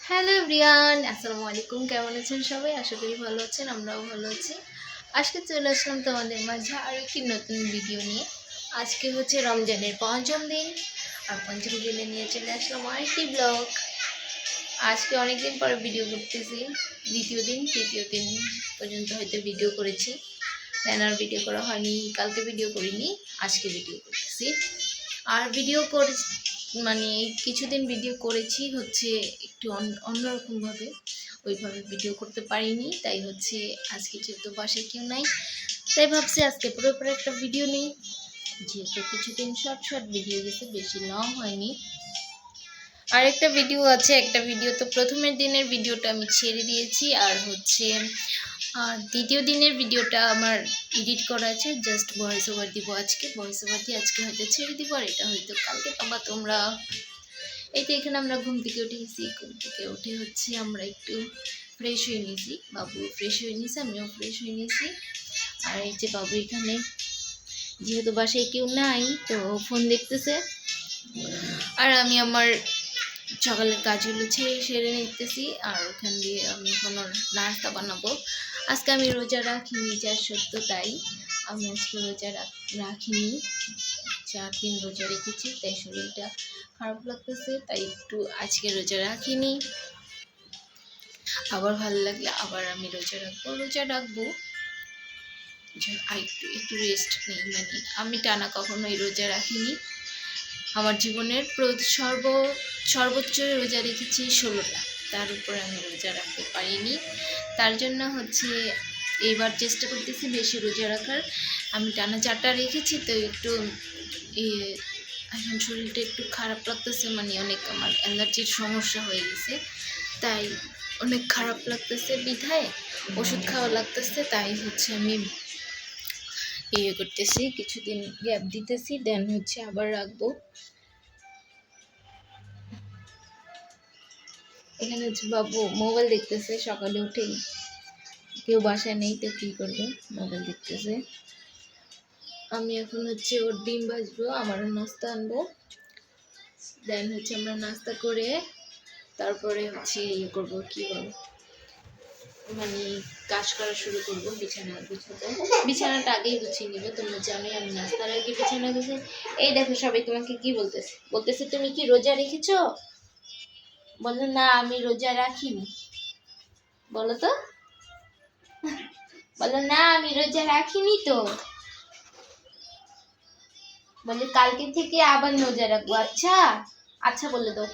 Hello everyone, আসসালামু আলাইকুম। কেমন আছেন সবাই? আশা করি ভালো আছেন, আমরাও ভালো আছি। আজকে চলে আসলাম তোমাদের মাঝে আরও একটি নতুন ভিডিও নিয়ে। আজকে হচ্ছে রমজানের পঞ্চম দিন, আর পঞ্চম দিনে নিয়ে চলে আসলাম আরেকটি ব্লগ। আজকে অনেক দিন পরে ভিডিও করতেছি, তৃতীয় দিন পর্যন্ত হয়তো ভিডিও করেছি, দেন আর ভিডিও করা হয়নি। কালকে ভিডিও করিনি, আজকে ভিডিও করতেছি। আর ভিডিও করে মানে কিছুদিন ভিডিও করেছি হচ্ছে একটু অন্যরকমভাবে, ওইভাবে ভিডিও করতে পারিনি। তাই হচ্ছে আজকে যেহেতু বাসায় কেউ নাই, তাই ভাবছি আজকে পুরোপুরি একটা ভিডিও নেই, যেহেতু কিছুদিন শর্ট ভিডিও গেছে, বেশি লং হয়নি। আর একটা ভিডিও আছে, একটা ভিডিও তো প্রথমের দিনের ভিডিওটা আমি ছেড়ে দিয়েছি, আর হচ্ছে দ্বিতীয় দিনের ভিডিওটা আমার এডিট করা আছে, জাস্ট ভয়েস ওভার দিব। আজকে ভয়েস ওভার দিয়ে আজকে হয়তো ছেড়ে দিব, আর এটা হয়তো কালকে পাবা তোমরা। এই তো এখানে আমরা ঘুম থেকে উঠে গেছি, ঘুম থেকে উঠে হচ্ছে আমরা একটু ফ্রেশ হয়ে নিয়েছি, বাবু ফ্রেশ হয়ে নিয়েছে, আমিও ফ্রেশ হয়ে নিয়েছি। আর এই যে বাবু এখানে, যেহেতু বাসায় কেউ নাই তো ফোন দেখতেছে, আর আমি আমার সকালের কাজগুলো সেরে নিতেছি। আর ওখান দিয়ে আমি কোনো নাস্তা বানাবো। আজকে আমি রোজা রাখিনি, যা সত্য তাই। আমি আজকে রোজা রাখিনি, 4 দিন রোজা রেখেছি, তাই শরীরটা খারাপ লাগতেছে, তাই একটু আজকে রোজা রাখিনি। আবার ভালো লাগলে আবার আমি রোজা রাখবো। একটু রেস্ট নেই, মানে আমি টানা কখনোই রোজা রাখিনি। আমার জীবনের সর্বোচ্চ রোজা রেখেছি 16টা, তার উপরে আমি রোজা রাখতে পারিনি। তার জন্য হচ্ছে এইবার চেষ্টা করতেছি বেশি রোজা রাখার। আমি টানা 4টা রেখেছি, তো একটু এখন শরীরটা একটু খারাপ লাগতেছে, মানে অনেক আমার অ্যালার্জির সমস্যা হয়ে গেছে, তাই অনেক খারাপ লাগতেছে, বিধায় ওষুধ খাওয়া লাগতেছে। তাই হচ্ছে আমি করতেছি, কিছুদিন গ্যাপ দিতেছি, দেন হচ্ছে আবার রাখবো। এখানে হচ্ছে বাবু মোবাইল দেখতেছে, সকালে উঠেই, কেউ বাসায় নেই তো কী করবে, মোবাইল দেখতেছে। আমি এখন হচ্ছে ওর ডিম ভাজবো, আমারও নাস্তা আনবো, দেন হচ্ছে আমরা নাস্তা করে তারপরে হচ্ছে করবো, কি বল, মানে কাজ করা শুরু করবো, বিছানা গুছাবো। বিছানাটা আগেই গুছিয়ে নিবো, তোমরা জানোই আমি নাস্তার আগে বিছানা গুছাই। এই দেখো সবাই তোমাকে কি বলতেছে তুমি কি রোজা রেখেছো? বলো না, আমি রোজা রাখিনি। বলো তো, বলো না, আমি রোজা রাখিনি তো। বলে কালকে থেকে আবার রোজা রাখবো। আচ্ছা আচ্ছা বলে দাও,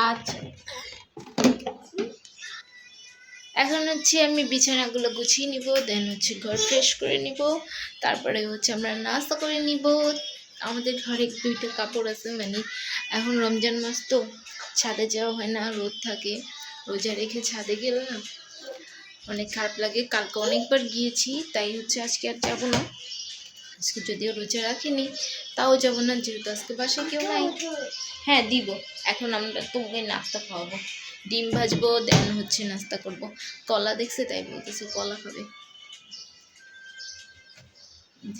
আচ্ছা। এখন হচ্ছে আমি বিছানাগুলো গুছিয়ে নিব, দেন হচ্ছে ঘর ফ্রেশ করে নিব, তারপরে হচ্ছে আমরা নাস্তা করে নিব। আমাদের ঘরে 2টা কাপড় আছে, মানে এখন রমজান মাস তো ছাদে যাওয়া হয় না, রোদ থাকে, রোজা রেখে ছাদে গেলে না অনেক খারাপ লাগে। কালকে অনেকবার গিয়েছি, তাই হচ্ছে আজকে আর যাবো না। আজকে যদিও রোজা রাখিনি, তাও যাবো না, যেহেতু আজকে বাসায় কেউ নাই। হ্যাঁ দিব, এখন আমরা তোকে নাস্তা খাওয়াবো, ডিম ভাজবো, দেন হচ্ছে নাস্তা করব। কলা দেখছে তাই বলতেছে কলা খাবে।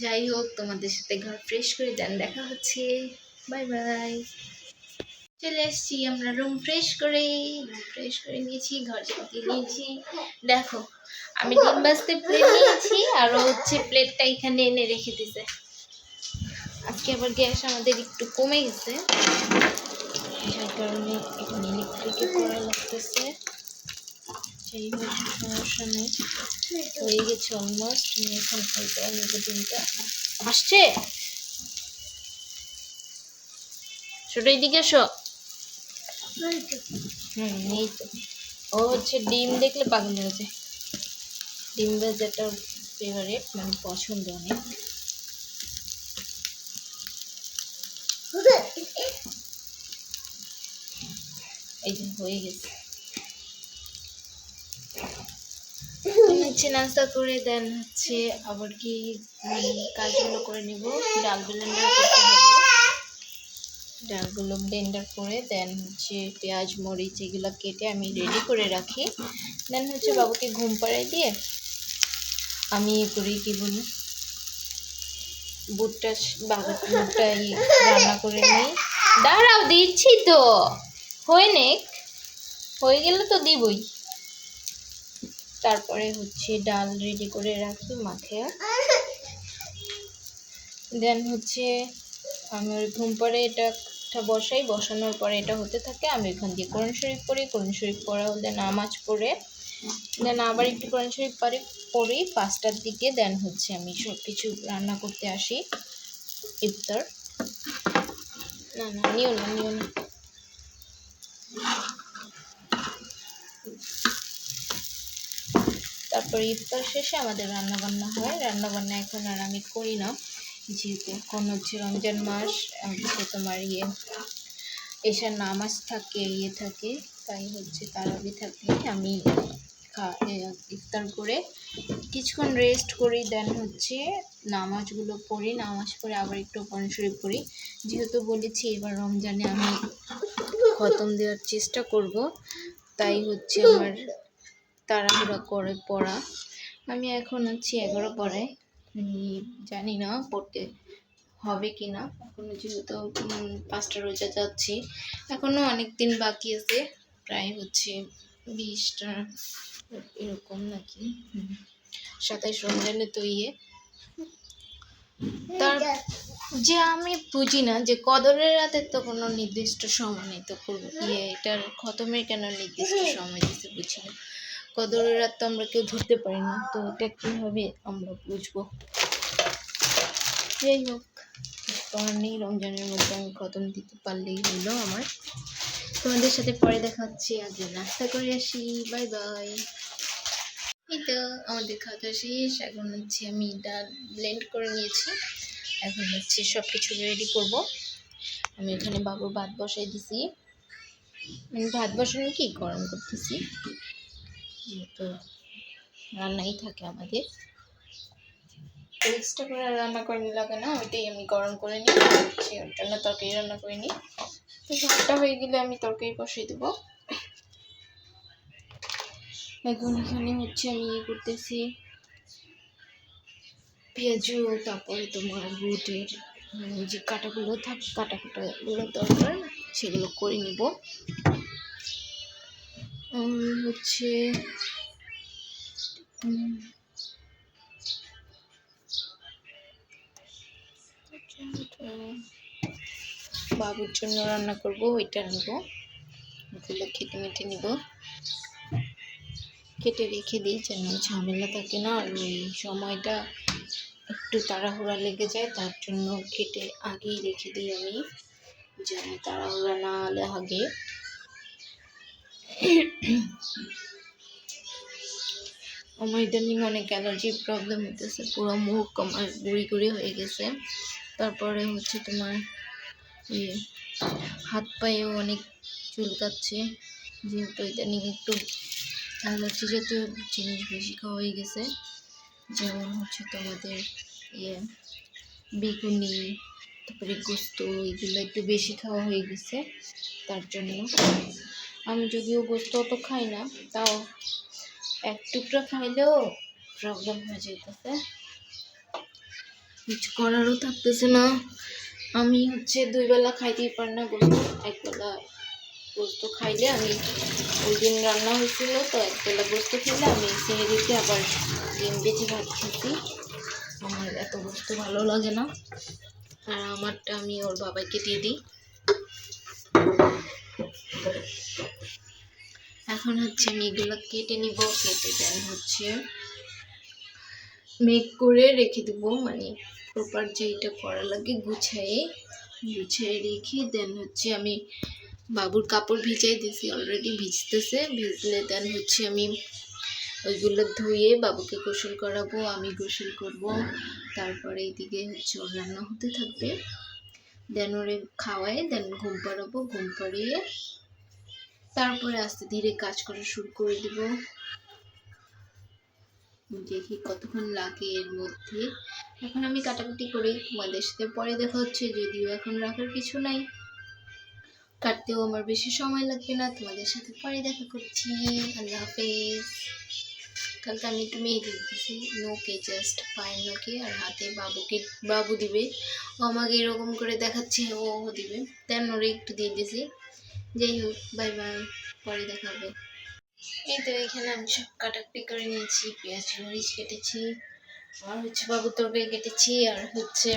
যাই হোক, তোমাদের সাথে ঘর ফ্রেশ করে দেন দেখা হচ্ছে, বাই বাই। চলে এসছি আমরা রুম ফ্রেশ করে নিয়েছি, ঘর ঝাঁট নিয়েছি। দেখো আমি ডিম ভাজতে প্লেট নিয়েছি, আর হচ্ছে প্লেটটা এখানে এনে রেখে দিছে। আজকে আবার গ্যাস আমাদের একটু কমে গেছে, যার কারণে এখানে ইলেকট্রিকে করা লাগতেছে। যাই হোক, সমস্যা নেই, হয়ে গেছে অলমোস্ট। আমি এখন অল্প ডিমটা আসছে। ছোট এদিকে এসো। এই তো, ও হচ্ছে ডিম দেখলে পাগল হয়ে যায়। ডিম ভাজাটা ফেভারিট, মানে পছন্দ অনেক। এই যে হয়ে গেছে, হচ্ছে নাস্তা করে দেন হচ্ছে আবার কি কাজগুলো করে নিব। ডাল ব্লেন্ডার করতে হবে, ডালগুলো ব্লেন্ডার করে দেন হচ্ছে পেঁয়াজ মরিচ এগুলো কেটে আমি রেডি করে রাখি। দেন হচ্ছে বাবুকে ঘুম পাড়ায় দিয়ে আমি করি, কি বলি, বুটটা রান্না করে নিই। দাঁড়াও দিচ্ছি তো, হয় নেক। হয়ে গেলে তো দিবই। তারপরে হচ্ছে ডাল রেডি করে রাখি মাখিয়ে। দেন হচ্ছে আমি ওই ঘুম পরে এটা বসাই, বসানোর পরে এটা হতে থাকে। আমি এখান দিয়ে কোরআন শরীফ পড়ি, কোরআন শরীফ পড়া হলে নামাজ পড়ে দেন আবার একটু কোরআন শরীফ পড়ি 5টার দিকে। দেন হচ্ছে আমি সব কিছু রান্না করতে আসি ইফতার। না না নিও না নিও না। তারপরে ইফতার শেষে আমাদের রান্নাবান্না হয়। রান্নাবান্না এখন আর আমি করি না, যেহেতু এখন হচ্ছে রমজান মাস, হচ্ছে তোমার এশার নামাজ থাকে, থাকে, তাই হচ্ছে তারাবি থাকলে আমি ইফতার করে কিছুক্ষণ রেস্ট করি। দেন হচ্ছে নামাজগুলো পড়ি, নামাজ পড়ে আবার একটু কোরআন শরীফ পড়ি। যেহেতু বলেছি এবার রমজানে আমি খতম দেওয়ার চেষ্টা করব, তাই হচ্ছে আমার তাড়াহুড়া করে পড়া। আমি এখন হচ্ছে 11 পড়ায়, জানি না পড়তে হবে কি না। এখনও যেহেতু 5টা রোজা যাচ্ছি, এখনও অনেক দিন বাকি আছে, প্রায় হচ্ছে 20টা এরকম নাকি, 27 রমজানে তো তার যে আমি বুঝি না যে কদরের রাতের তো কোনো নির্দিষ্ট সময় নেই, তো এটার খতমের কেন নির্দিষ্ট সময় দিতে বুঝি না। কদরের রাত তো আমরা কেউ ধরতে পারি না, তো এটা কীভাবে আমরা বুঝবো? যাই হোক, তোমার নেই, রমজানের মধ্যে আমি খতম দিতে পারলেই হলো আমার। তোমাদের সাথে পরে দেখা হচ্ছে, আগে নাস্তা করে আসি, বাই বাই। এই তো আমাদের খাওয়া শেষ। এখন হচ্ছে আমি ডাল ব্লেন্ড করে নিয়েছি, এখন হচ্ছে সব কিছু রেডি করব। আমি এখানে বাবুর ভাত বসাই দিছি, ভাত বসানো কি গরম করতেছি, যেহেতু রান্নাই থাকে আমাদের, এক্সট্রা করে রান্না করে লাগে না, ওইটাই আমি গরম করে নিই, হচ্ছে ওর জন্য তরকারি রান্না করে নিই। তো ভাতটা হয়ে গেলে আমি তরকারি বসিয়ে দেবো। এখন এখানে হচ্ছে আমি করতেছি পেঁয়াজু, তারপরে তোমার বুটের যে কাটাগুলো কাটাগুলো দরকার, সেগুলো করে নিব। হচ্ছে বাবুর জন্য রান্না করব, ওইটা নিব, ওগুলো কেটে মেটে নিব, কেটে রেখে দিই যেন ঝামেলা থাকে না। আর ওই সময়টা একটু তাড়াহুড়া লেগে যায়, তার জন্য কেটে আগেই রেখে দিই আমি, যেন তাড়াহুড়া না লাগে। আমার ইদানিং অনেক অ্যালার্জির প্রবলেম হতেছে, পুরো মুখ আমার গুঁড়ি গুঁড়ি হয়ে গেছে। তারপরে হচ্ছে তোমার হাত পায়েও অনেক চুলকাচ্ছে, যেহেতু ইদানিং একটু অ্যালার্জি জাতীয় জিনিস বেশি খাওয়া হয়ে গেছে, যেমন হচ্ছে তোমাদের বেগুনি, তারপরে গোস্ত, এগুলো একটু বেশি খাওয়া হয়ে গেছে। তার জন্য আমি যদিও গোস্ত অত খাই না, তাও এক টুকরা খাইলেও প্রবলেম হয়ে যেতেছে, কিছু করারও থাকতেছে না। আমি হচ্ছে 2 বেলা খাইতেই পারি না গোস্ত, একবেলা গোস্ত খাইলে আমি, ওই দিন রান্না হয়েছিল তো একবেলা গোস্ত খেলে আমি সেহেরিতে আবার ডিম বেঁচে ভাত খেয়েছি। আমার এত গোস্ত ভালো লাগে না, আর আমারটা আমি ওর বাবাকে দিয়ে দিই। এখন হচ্ছে আমি এগুলো কেটে নিব, কেটে দেন হচ্ছে মেক করে রেখে দেবো, মানে প্রপার যেটা করা লাগে গুছায়ে রেখে দেন হচ্ছে আমি বাবুর কাপড় ভিজাই দিয়েছি, অলরেডি ভিজতেছে, ভিজলে দেন হচ্ছে আমি ওইগুলো ধুয়ে বাবুকে গোসল করাবো, আমি গোসল করব। তারপরে এইদিকে হচ্ছে ওর রান্না হতে থাকবে, দেন ওরে খাওয়াই, দেন ঘুম পাড়াবো, ঘুম পাড়িয়ে তারপরে আস্তে ধীরে কাজ করা শুরু করে দেব। দেখি কতক্ষণ লাগে এর মধ্যে। এখন আমি কাটাকুটি করি, তোমাদের সাথে পরে দেখা হচ্ছে, যদিও এখন রাখার কিছু নাই, কাটতেও আমার বেশি সময় লাগবে না। তোমাদের সাথে পরে দেখা করছি, আল্লাহ হাফেজ। কালকে আমি একটু মেহেদি দিতেছি, নোকে, জাস্ট পায়ের নোকে, আর হাতে বাবু দিবে, ও আমাকে এরকম করে দেখাচ্ছে, ও দিবে, দেন ওরে একটু দিয়ে দিয়েছি। যাই হোক, বাই বাই। পরে দেখাবো। এই তো এখানে আমি সব কাটাকুটি করে নিয়েছি, পেঁয়াজ মরিচ কেটেছি, আর হচ্ছে বাবু তরকারি কেটেছি, আর হচ্ছে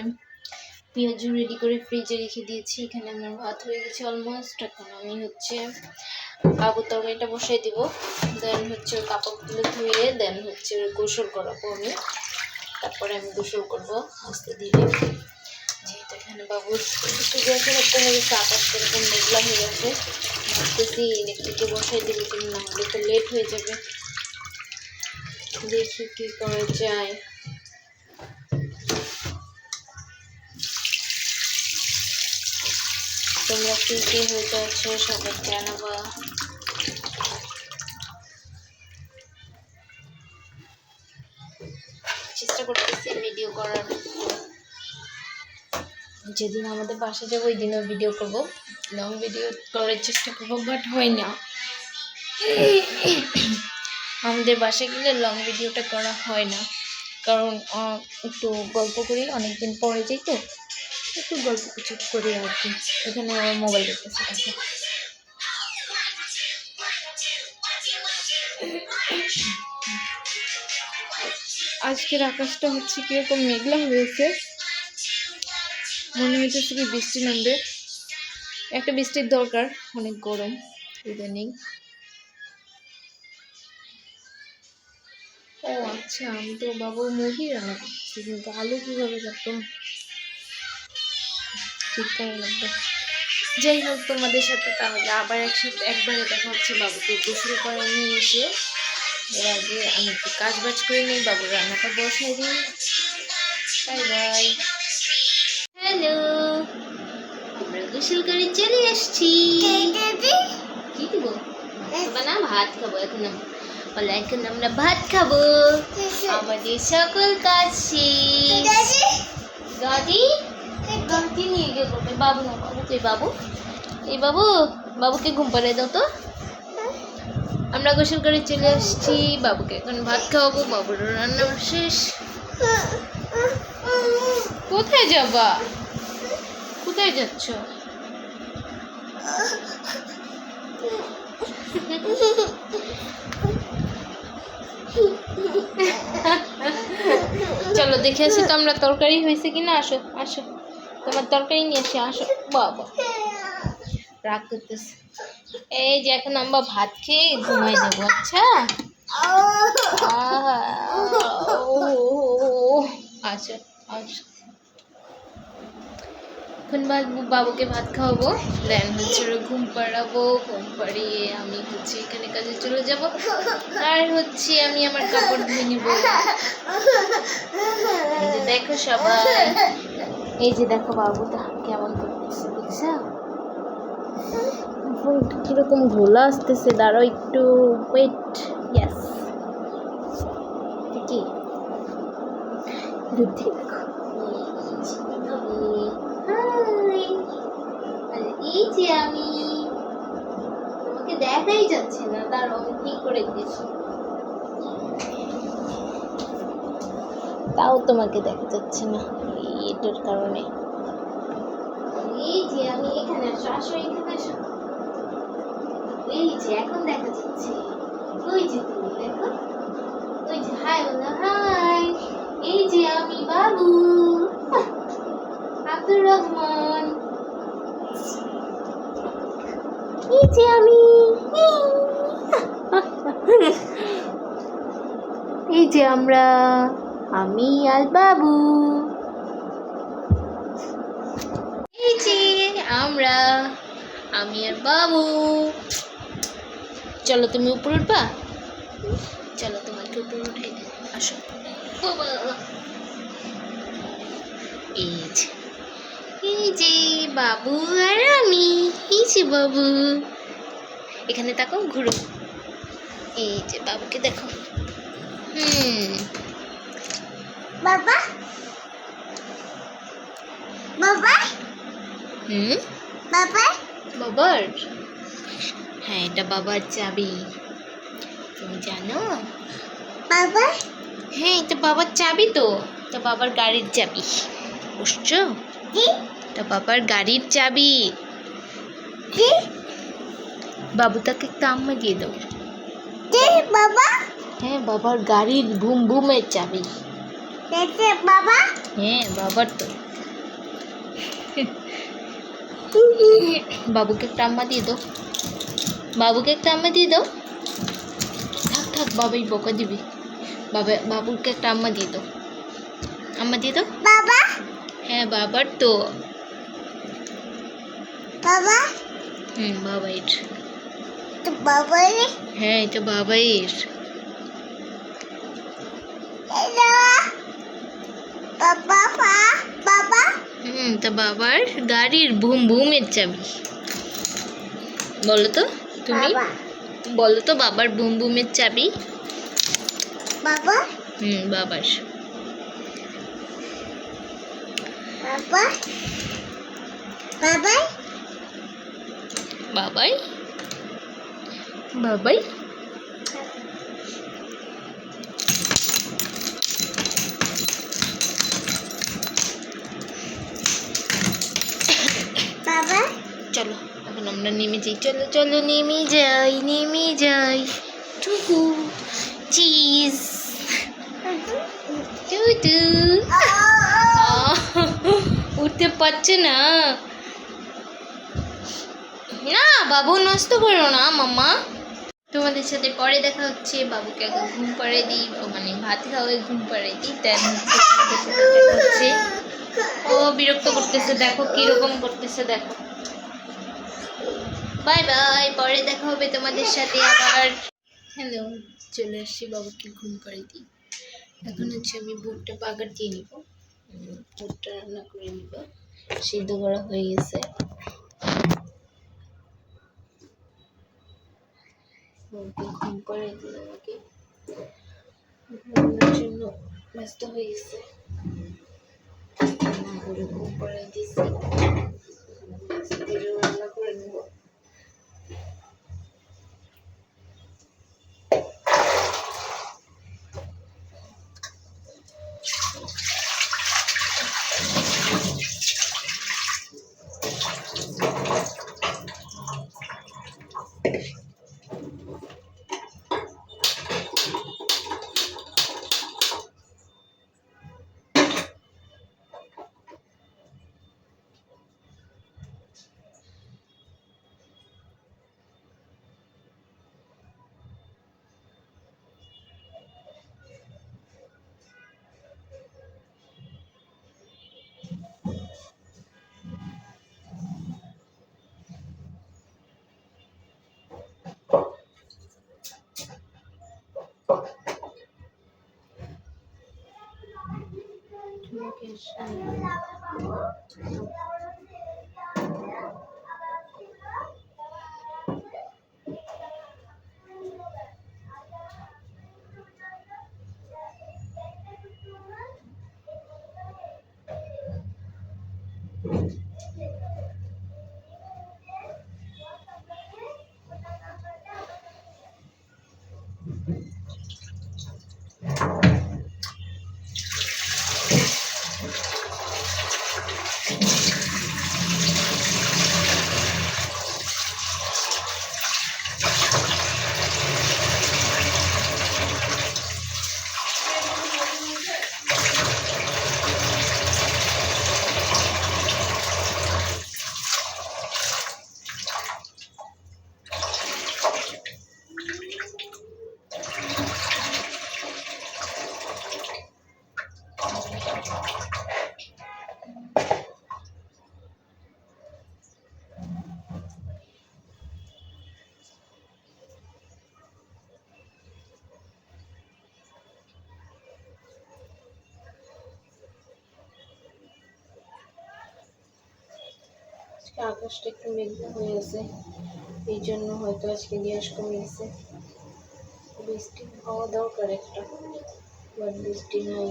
পেঁয়াজ রেডি করে ফ্রিজে রেখে দিয়েছি। এখানে আমার ভাত হয়ে গেছে অলমোস্ট। এখন আমি হচ্ছে বাবু তরকারিটা বসাই দিব, দেন হচ্ছে কাপড়গুলো ধুয়ে দেন হচ্ছে গোসল করাবো আমি, তারপরে আমি গোসল করবো আস্তে ধীরে। যেহেতু এখানে বাবুর গ্যাসের একটা হয়ে গেছে, আকাশ এরকম মেঘলা হয়ে গেছে, ভাবতেছি ইলেকট্রিকে বসাই দেবো, কিন্তু না হলে তো লেট হয়ে যাবে। দেখি কি করা যায়। তোমরা কি কি হয়ে যাচ্ছে সবাই জানাবা। চেষ্টা করতেছি ভিডিও করার, যেদিন আমাদের বাসা যাবো ওই দিনও ভিডিও করবো, লং ভিডিও করার চেষ্টা করবো, বাট হয় না। আমাদের বাসায় গেলে লং ভিডিওটা করা হয় না, কারণ একটু গল্প করি, অনেকদিন পরে যাই তো একটু গল্প কিছু করি আর কি। এখানে আমার মোবাইল দেখতেছে দেখো। আজকের আকাশটা হচ্ছে কিরকম মেঘলা হয়েছে, মনে হইতেছে কি বৃষ্টি নামবে। একটা বৃষ্টির দরকার, অনেক গরম ইদানিং। ও আচ্ছা, আমি তো বাবুর মুরগি রান্না করছি, কিন্তু আলু কীভাবে কাটতাম, ঠিক করা লাগবে। যাই হোক, তোমাদের সাথে তাহলে আবার একবারে দেখা হচ্ছে। বাবুকে গোসল করে নিয়ে এসে এর আগে আমি একটু কাজ বাজ করে নিই, বাবুর রান্নাটা বসাই দিই। Bye bye. হ্যালো, আমরা গোসল করে চলে আসছি। কি দিব না, ভাত খাবো এখন। এখন আমরা ভাত খাবো, আমাদের সকল কাজ শেষ। দাদি দাদি নিয়ে গিয়ে করবে। বাবু না, বাবুকে বাবু, এই বাবু, বাবুকে ঘুম পাড়িয়ে দাও তো। আমরা গোসল করে চলে আসছি, বাবুকে এখন ভাত খাওয়াবো, বাবুর রান্না শেষ। কোথায় যাবা, কোথায় যাচ্ছ? চলো দেখে আসি তো আমরা তরকারি হয়েছে কিনা। আসো আসো, তোমার তরকারি নিয়ে আসি, আসো। বাবা রাগ করতেছে। এই যে এখন আমরা ভাত খেয়ে ঘুমাই যাবো। আচ্ছা আচ্ছা আচ্ছা, এখন বাবুকে ভাত খাওয়াবো, দেন হচ্ছে ঘুম পাড়াবো, ঘুম পাড়িয়ে আমি হচ্ছে এখানে কাজে চলে যাব, আর হচ্ছে আমি আমার কাপড় ধুয়ে নিব। এই যে দেখো সবাই, এই যে দেখো বাবুটা কেমন করতেছে, দেখছো কিরকম ঘোলা আসতেছে। দাঁড়াও একটু ওয়েট। ইয়েস, কি দুধ দিয়ে দেখো। এই যে আমি, তোমাকে দেখাই যাচ্ছে না, দাঁড়াও আমি ঠিক করে দিয়েছি, তাও তোমাকে দেখা যাচ্ছে না এটার কারণে। এই যে আমি এখানে আসো, আসো এখানে আসো। এই যে এখন দেখা যাচ্ছে, ওই যে তুমি দেখো, ওই যে হাই বলো, হাই। এই যে আমি বাবু আব্দুর রহমান, এই যে আমি, এই যে আমরা, আমি আর বাবু, এই যে আমরা, আমি আর বাবু। চলো তুমি উপরে উঠবা, চলো তোমাকে উপরে উঠাই দিই, আসো। এই যে বাবু আর আমি, এই যে বাবু, এখানে তাকাও, ঘুরো। এই যে বাবুকে দেখো। বাবা বাবা, বাবা, বাবার, হ্যাঁ এটা বাবার চাবি, তুমি জানো বাবা? হ্যাঁ এটা বাবার চাবি, তো এটা বাবার গাড়ির চাবি, বুঝছো? এটা বাবার গাড়ির চাবি। বাবু তাকে একটা আম্মা দিয়ে দাও। বাবা হ্যাঁ, বাবার গাড়ির বুম বুমের চাবি। বাবা হ্যাঁ, বাবার তো। বাবুকে একটা আম্মা দিয়ে দাও। বাবুকে একটা আম্মা দিয়ে দাও। থাক থাক, বাবাই বকা দিবি। বাবুকে একটা আম্মা দিয়ে দাও। আম্মা দিয়ে দাও। বাবা হ্যাঁ, বাবার তো। বাবা বাবাইর। তো বাবা হ্যাঁ, এটা বাবাইর। বাবা বাবা তা বাবার গাড়ির বুম বুমের চাবি। বলো তো তুমি, বলো তো বাবার বুম বুমের চাবি। বাবা বাবার। বাবা বাবা বাবাই বাবাই। বাবা চলো এখন আমরা নেমে যাই। চলো চলো নেমে যাই, নেমে যাই। টুকু চিজ টুটু। উঠতে পারছে না। না বাবু, নষ্ট করো না মাম্মা। তোমাদের সাথে পরে দেখা হচ্ছে। বাবুকে আগে ঘুম পাড়িয়ে দিই, মানে ভাত খাওয়াই ঘুম পাড়িয়ে দিই, তাই হচ্ছে। ও বিরক্ত করতেছে, দেখো কিরকম করতেছে, দেখো। বাই বাই, পরে দেখা হবে তোমাদের সাথে আবার। হ্যালো, চলে আসছি, বাবুকে ঘুম পাড়িয়ে দিই। এখন হচ্ছে আমি বুটটা বাগার দিয়ে নিব, বুটটা রান্না করে নিব। সিদ্ধ করা হয়ে গেছে। বাবুকে ঘুম পাড়িয়ে দিই, আমাকে ঘুমানোর জন্য ব্যস্ত হয়ে গেছে। ঘুম পাড়িয়ে দিয়েছি, রান্না করে নেব। আকাশটা একটু মেঘলা হয়ে আছে, এই জন্য হয়তো আজকে গ্যাস কমে গেছে। বৃষ্টি হওয়া দরকার একটা, বাট বৃষ্টি নাই।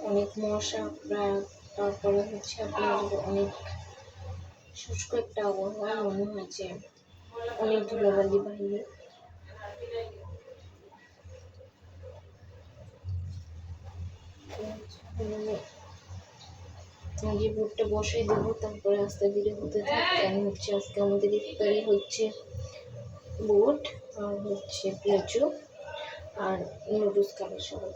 অনেক মশা প্রায়, তারপরে হচ্ছে আপনার অনেক শুষ্ক একটা আবহাওয়া, মনে হয় যে অনেক ধুলোবালি বাহিরে। আগে বুটটা বসাই দেবো, তারপরে আস্তে ধীরে হতে থাকে। আমি হচ্ছে আজকে আমাদের ইফতারি হচ্ছে বুট আর হচ্ছে পেঁয়াজু আর নুডলস খাবার সবাই।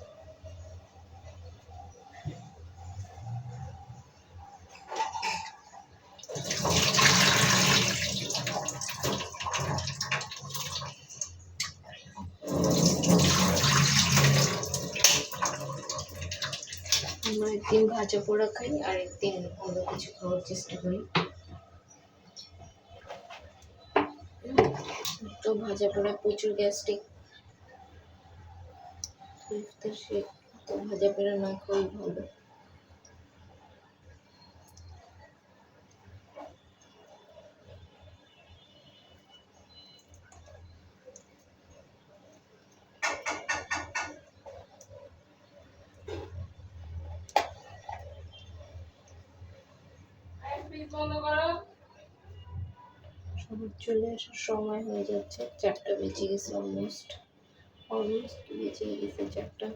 আমরা একদিন ভাজা পোড়া খাই আর একদিন অন্য কিছু খাওয়ার চেষ্টা করি। তো ভাজা পোড়া প্রচুর গ্যাস্ট্রিক, সে তো ভাজা পোড়া না খাওয়াই ভালো। সবার চলে আসার সময় হয়ে যাচ্ছে, 4টা বেজে গেছে, অলমোস্ট বেজে গেছে 4টা।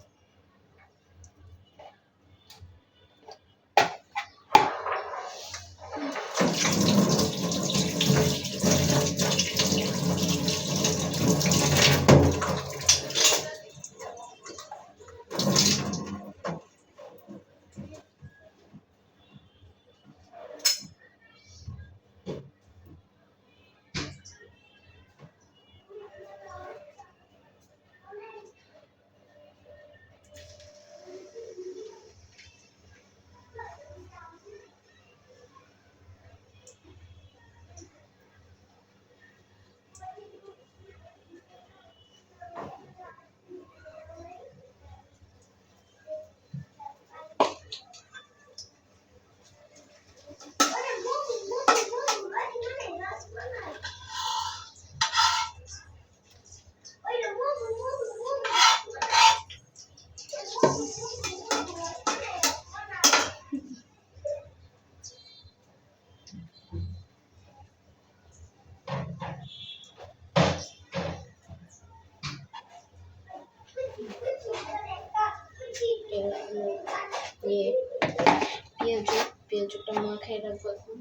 পেঁয়াজটা মাখায় রাখবো এখন।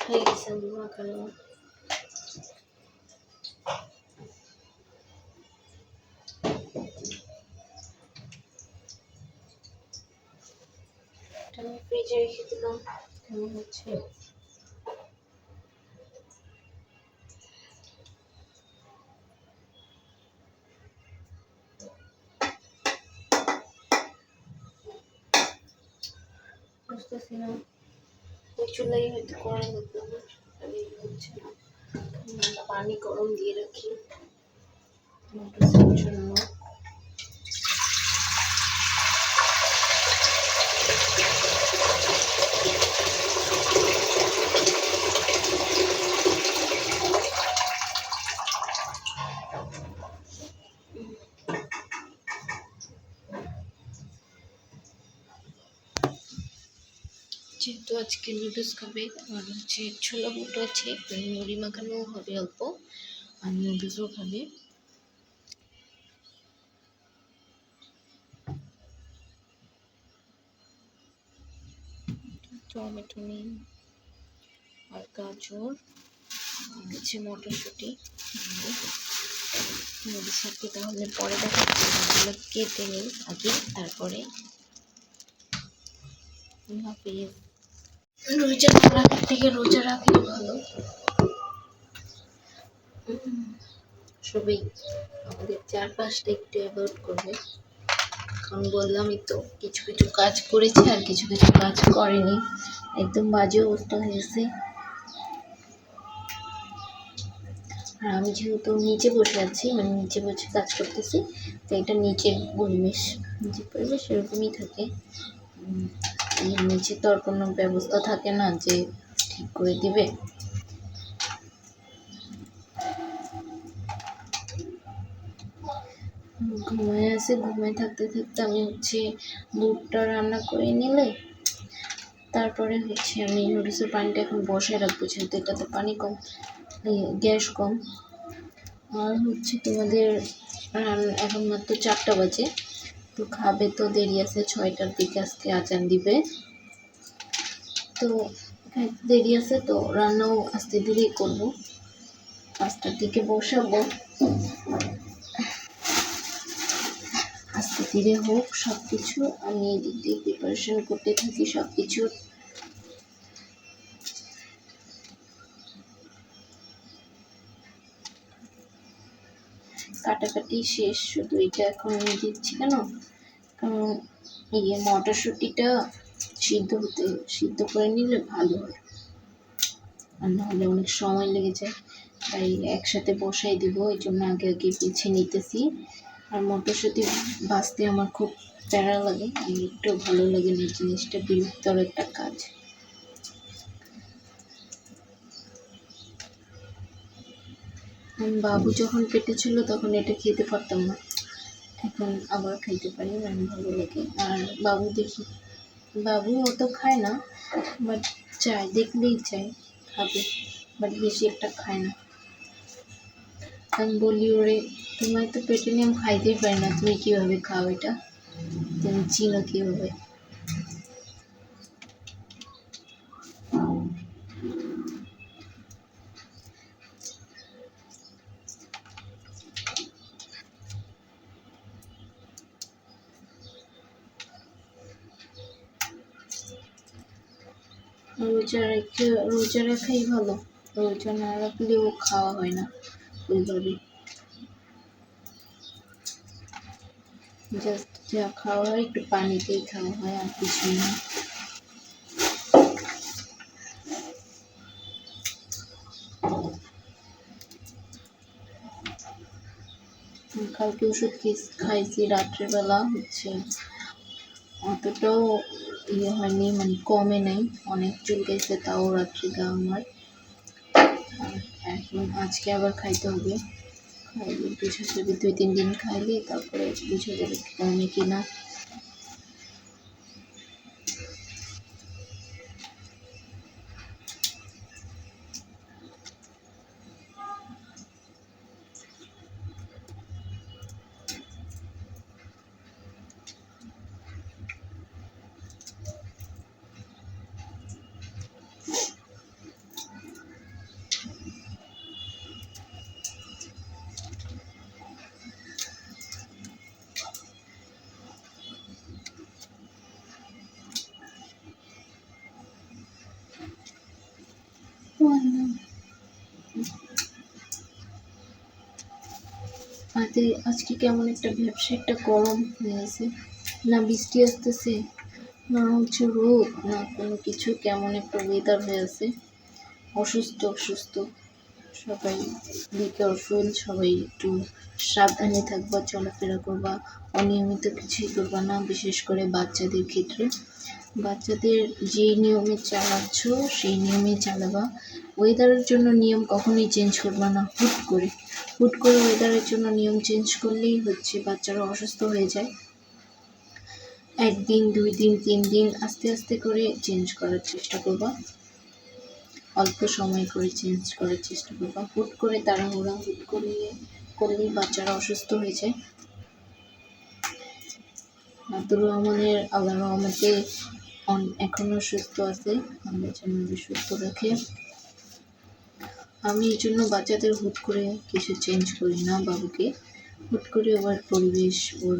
হয়ে গেছে মাখানো। আমি ফ্রিজে রেখে দিলাম। আমি হচ্ছে বুঝতেছি না, ওই চুলাই হয়তো করা লাগবে না, আমি হচ্ছে পানি গরম দিয়ে রাখি নুডলসের জন্য। যেহেতু আজকে নুডলস খাবে আর হচ্ছে ছোলা বুট আছে, মুড়ি মাখানো হবে অল্প, আর নুডলসও খাবে। টমেটো নিন আর গাজর আর হচ্ছে মটরশুঁটি মটরশুঁটি তাহলে পরে দেখাচ্ছি, এগুলো কেটে নিই আগে, তারপরে হাফিজ। রোজা রাখার থেকে রোজা রাখলে ভালো। সবাই আমাদের চারপাশটা একটু অ্যাভয়েড করবে, কারণ বললামই তো কিছু কিছু কাজ করেছে আর কিছু কিছু কাজ করেনি, একদম বাজে অবস্থা হয়েছে। আর আমি যেহেতু নিচে বসে আছি, মানে নিচে বসে কাজ করতেছি, তো এটা নিচের পরিবেশ, এরকমই থাকে। নিচে তো আর কোনো ব্যবস্থা থাকে না যে ঠিক করে দিবে। ঘুমায় আছে, ঘুমায় থাকতে থাকতে আমি হচ্ছে দুধটা রান্না করে নিলে তারপরে হচ্ছে আমি নুডলসের পানিটা এখন বসায় রাখবো, যেহেতু এটাতে পানি কম, গ্যাস কম। আর হচ্ছে তোমাদের এখন মাত্র 4টা বাজে, তো খাবে তো দেরি আছে, 6টার দিকে আজকে আজান দিবে, তো দেরি আছে, তো রান্নাও আস্তে ধীরেই করবো, 5টার দিকে বসাবো। আস্তে ধীরে হোক সব কিছু, আমি এদিক দিয়ে প্রিপারেশন করতে থাকি সব কিছুর। কাটাকাটি শেষ, শুধু এটা এখন দিচ্ছি কেন, কারণ মটরশুঁটিটা সিদ্ধ করে নিলে ভালো হয়, আর নাহলে অনেক সময় লেগে যায়, তাই একসাথে বসাই দিব, এই জন্য আগে আগে পিছিয়ে নিতেছি। আর মটরশুঁটি ভাজতে আমার খুব প্যারা লাগে, একটু ভালো লাগে না, জিনিসটা বিরক্তর একটা কাজ। বাবু যখন পেটে ছিল তখন এটা খেতে পারতাম না, এখন আবার খাইতে পারি, মানে ভালো লাগে। আর বাবু অত খায় না, বাট চায়, দেখলেই চায় খাবে, বাট বেশি একটা খায় না। আমি বলি ওরে, তোমার তো পেটে নিয়ে আমি খাইতেই পারি না, তুমি কীভাবে খাও এটা, তুমি চিনো কীভাবে? রোজা রাখাই ভালো, রোজা না রাখলেও খাওয়া হয় না ওইভাবে, জাস্ট যা খাওয়া হয় একটু পানিতেই খাওয়া হয়, আর কিছুই না। কালকে ওষুধ খাইছি রাত্রেবেলা, হচ্ছে অতটাও হয়নি, মানে কমে নাই, অনেক চুলকাইছে, তাও রাত্রে গা আমার। এখন আজকে আবার খাইতে হবে, খাইলে বুঝা যাবে, 2-3 দিন খাইলে তারপরে বুঝা যাবে কমে কিনা। আজকে কেমন একটা ভ্যাপসা একটা গরম হয়ে আছে, না বৃষ্টি আসতেছে না হচ্ছে রোদ, না কোনো কিছু, কেমন একটা ওয়েদার হয়ে আছে, অসুস্থ সবাই, বি কেয়ারফুল, সবাই একটু সাবধানে থাকবা, চলাফেরা করবা, অনিয়মিত কিছুই করবা না, বিশেষ করে বাচ্চাদের ক্ষেত্রে। বাচ্চাদের যেই নিয়মে চালাচ্ছ সেই নিয়মেই চালাবা, ওয়েদারের জন্য নিয়ম কখনোই চেঞ্জ করবা না, হুট করে ওয়েদারের জন্য নিয়ম চেঞ্জ করলেই হচ্ছে বাচ্চারা অসুস্থ হয়ে যায়। একদিন, 2 দিন, 3 দিন আস্তে আস্তে করে চেঞ্জ করার চেষ্টা করবা। অল্প সময় করে চেঞ্জ করার চেষ্টা করবা। হুট করে তাড়াহুড়া করলেই বাচ্চারা অসুস্থ হয়ে যায়। আব্দুর রহমানের আল্লাহ রহমতে এখনও সুস্থ আছে, আল্লাহ যেন সুস্থ রাখে। আমি এই জন্য বাচ্চাদের হুট করে কিছু চেঞ্জ করি না। বাবুকে হুট করে ওর পরিবেশ, ওর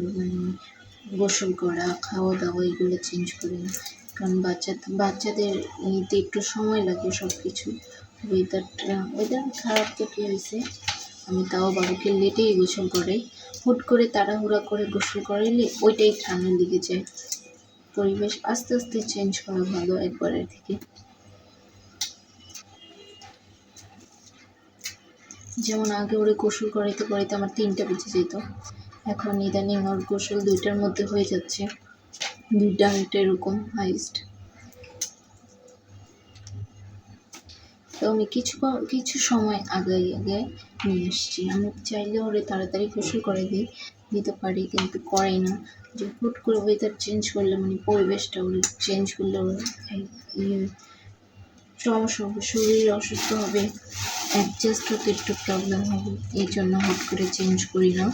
গোসল করা, খাওয়া দাওয়া এগুলো চেঞ্জ করি না। কারণ বাচ্চাদের নিতে একটু সময় লাগে সব কিছু। ওয়েদার খারাপ তো কী হয়েছে, আমি তাও বাবুকে লেটেই গোসল করাই। হুট করে তাড়াহুড়া করে গোসল করাইলে ওইটাই ঠান্ডা লেগে যায়। পরিবেশ আস্তে আস্তে চেঞ্জ করা ভালো একবারের থেকে। যেমন আগে ওরে গোসল করাইতে করাইতে আমার 3টা বেজে যেত, এখন ইদানিং ওর গোসল 2টার মধ্যে হয়ে যাচ্ছে, 2টা এরকম হাইস্ট। তো আমি কিছু সময় আগে নিয়ে আসছি। আমি চাইলে ওরে তাড়াতাড়ি গোসল করে দিতে পারি, কিন্তু করাই না। যে হুট করে ওয়েদার চেঞ্জ করলে পরিবেশটা ওর চেঞ্জ করলে ওর সমস্যা হবে, শরীর অসুস্থ হবে, অ্যাডজাস্ট হতে একটু প্রবলেম হবে। এই জন্য হুট করে চেঞ্জ করি না।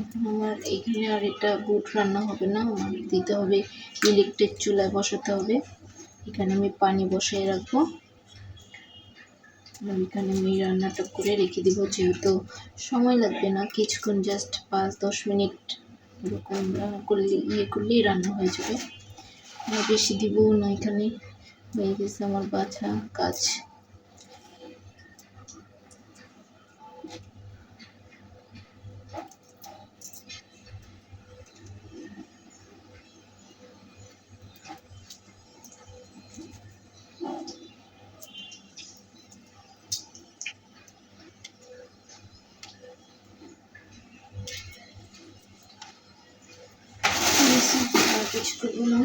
এখন আমার এখানে আর এটা বুট রান্না হবে না, আমার দিতে হবে ইলেকট্রিক চুলায় বসাতে হবে। এখানে আমি পানি বসাই রাখবো, এখানে আমি রান্নাটা করে রেখে দিব। যেহেতু সময় লাগবে না, কিছুক্ষণ জাস্ট 5-10 মিনিট এরকম করলেই রান্না হয়ে যাবে। বেশি দিব না, এখানে হয়ে গেছে আমার বাছা কাজ। কিছু করবো না।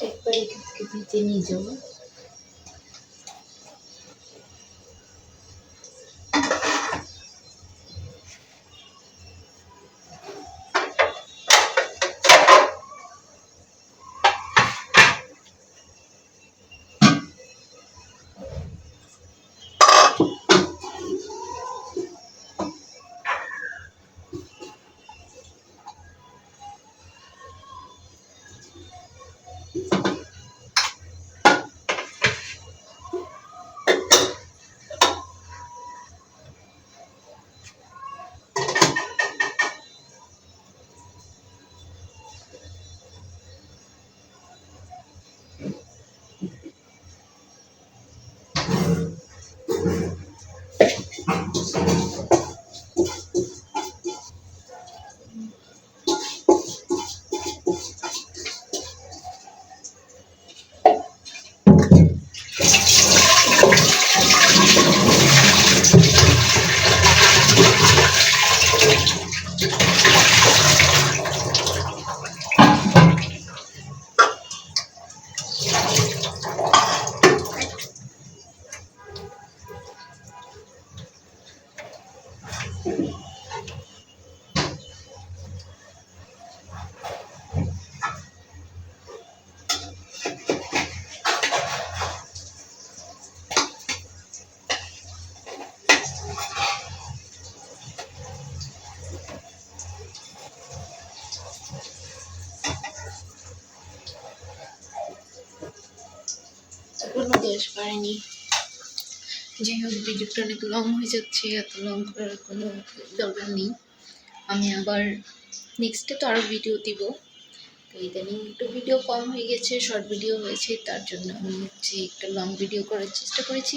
একবারে ভিজে নিয়ে যাবো। আসতে পারিনি। যাই হোক, ভিডিওটা অনেক লং হয়ে যাচ্ছে, এত লং করার কোনো দরকার নেই। আমি আবার নেক্সটে তো আরও ভিডিও দিব। তো ইদানিং একটু ভিডিও কম হয়ে গেছে, শর্ট ভিডিও হয়েছে, তার জন্য আমি একটু লং ভিডিও করার চেষ্টা করেছি।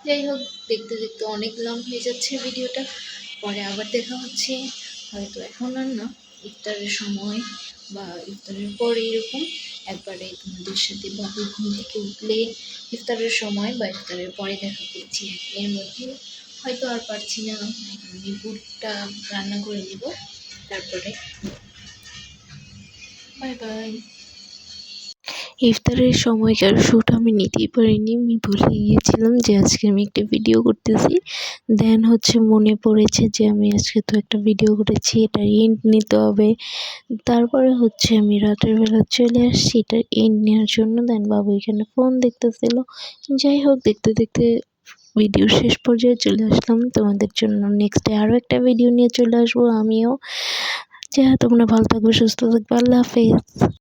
যাই হোক, দেখতে দেখতে অনেক লং হয়ে যাচ্ছে ভিডিওটা, পরে আবার দেখা হচ্ছে। হয়তো এখন আর না, ইফতারের সময় বা ইফতারের পরে এরকম একবারে তোমাদের সাথে বাবু ঘুম থেকে উঠলে ইফতারের সময় বা ইফতারের পরে দেখা করছি। এর মধ্যে হয়তো আর পারছি না, আমি বুটটা রান্না করে নেব, তারপরে বাই বাই। ইফতারের সময়কার শ্যুট আমি নিতেই পারিনি, আমি ভুলে গিয়েছিলাম যে আজকে আমি একটা ভিডিও করতেছি। দেন মনে পড়েছে যে আমি আজকে তো একটা ভিডিও করেছি, এটার এন্ড নিতে হবে। তারপরে আমি রাতের বেলা চলে আসছি এটার এন্ড নেওয়ার জন্য। দেন বাবু এখানে ফোন দেখতেছিল। যাই হোক, দেখতে দেখতে ভিডিওর শেষ পর্যায়ে চলে আসলাম। তোমাদের জন্য নেক্সটে আরও একটা ভিডিও নিয়ে চলে আসবো আমিও। যা তোমরা ভালো থাকবে, সুস্থ থাকবে, আল্লাহ হাফেজ।